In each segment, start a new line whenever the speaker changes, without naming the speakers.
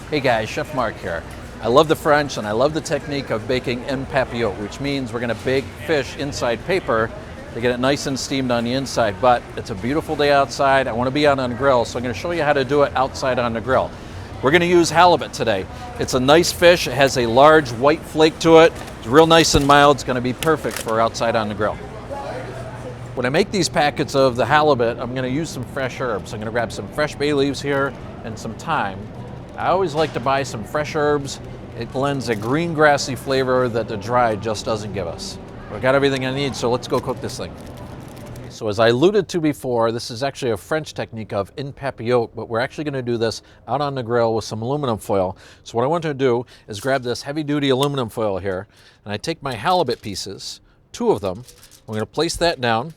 Hey guys, Chef Mark here. I love the French and I love the technique of baking en papillote, which means we're gonna bake fish inside paper to get it nice and steamed on the inside. But it's a beautiful day outside. I wanna be out on the grill, so I'm gonna show you how to do it outside on the grill. We're gonna use halibut today. It's a nice fish. It has a large white flake to it. It's real nice and mild. It's gonna be perfect for outside on the grill. When I make these packets of the halibut, I'm gonna use some fresh herbs. I'm gonna grab some fresh bay leaves here and some thyme. I always like to buy some fresh herbs. It lends a green grassy flavor that the dried just doesn't give us. I've got everything I need, so let's go cook this thing. So as I alluded to before, this is actually a French technique of en papillote, but we're actually gonna do this out on the grill with some aluminum foil. So what I want to do is grab this heavy duty aluminum foil here, and I take my halibut pieces, 2 of them, I'm gonna place that down,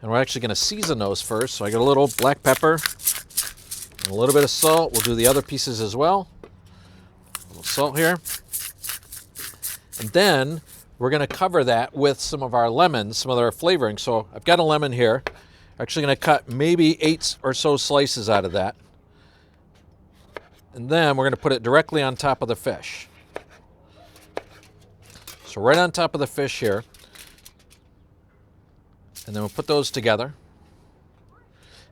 and we're actually gonna season those first. So I got a little black pepper, and a little bit of salt. We'll do the other pieces as well. A little salt here. And then we're gonna cover that with some of our lemons, some of our flavoring. So I've got a lemon here. Actually gonna cut maybe 8 or so slices out of that. And then we're gonna put it directly on top of the fish. So right on top of the fish here. And then we'll put those together.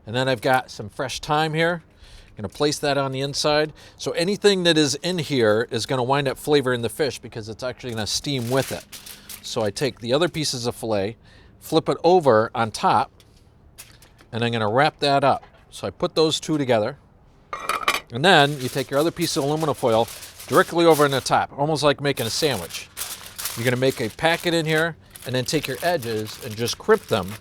And then I've got some fresh thyme here. I'm gonna place that on the inside. So anything that is in here is gonna wind up flavoring the fish because it's actually gonna steam with it. So I take the other pieces of filet, flip it over on top, and I'm gonna wrap that up. So I put those 2 together. And then you take your other piece of aluminum foil directly over on the top, almost like making a sandwich. You're gonna make a packet in here and then take your edges and just crimp them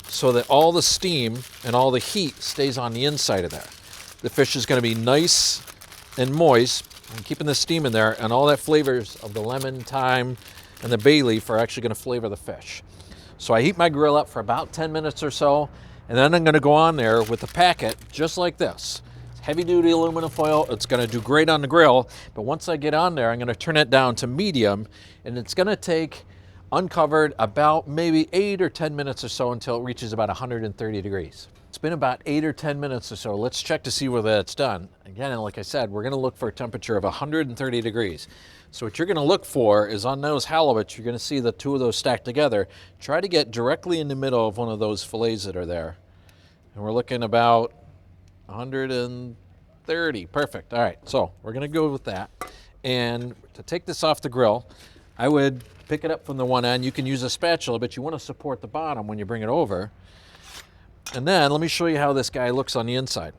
so that all the steam and all the heat stays on the inside of there. The fish is going to be nice and moist, and keeping the steam in there, and all that flavors of the lemon, thyme, and the bay leaf are actually going to flavor the fish. So I heat my grill up for about 10 minutes or so, and then I'm going to go on there with the packet just like this. It's heavy-duty aluminum foil. It's going to do great on the grill, but once I get on there, I'm going to turn it down to medium, and it's going to take uncovered about maybe 8 or 10 minutes or so until it reaches about 130 degrees. It's been about 8 or 10 minutes or so. Let's check to see whether it's done. Again, like I said, we're gonna look for a temperature of 130 degrees. So what you're gonna look for is on those halibuts, you're gonna see the 2 of those stacked together. Try to get directly in the middle of one of those fillets that are there. And we're looking about 130, perfect. All right, so we're gonna go with that. And to take this off the grill, I would pick it up from the one end. You can use a spatula, but you wanna support the bottom when you bring it over. And then let me show you how this guy looks on the inside,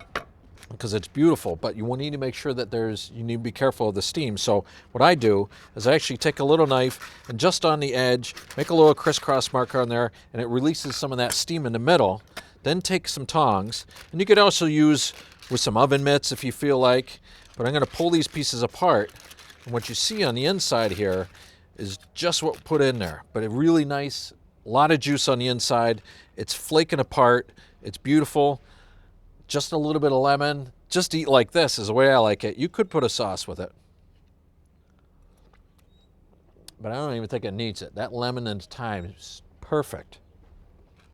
because it's beautiful, but you will need to make sure that you need to be careful of the steam. So what I do is I actually take a little knife and just on the edge, make a little crisscross mark on there, and it releases some of that steam in the middle. Then take some tongs, and you could also use with some oven mitts if you feel like, but I'm gonna pull these pieces apart, and what you see on the inside here is just what put in there, but a really nice, a lot of juice on the inside. It's flaking apart. It's beautiful. Just a little bit of lemon. Just eat like this is the way I like it. You could put a sauce with it, but I don't even think it needs it. That lemon and thyme is perfect.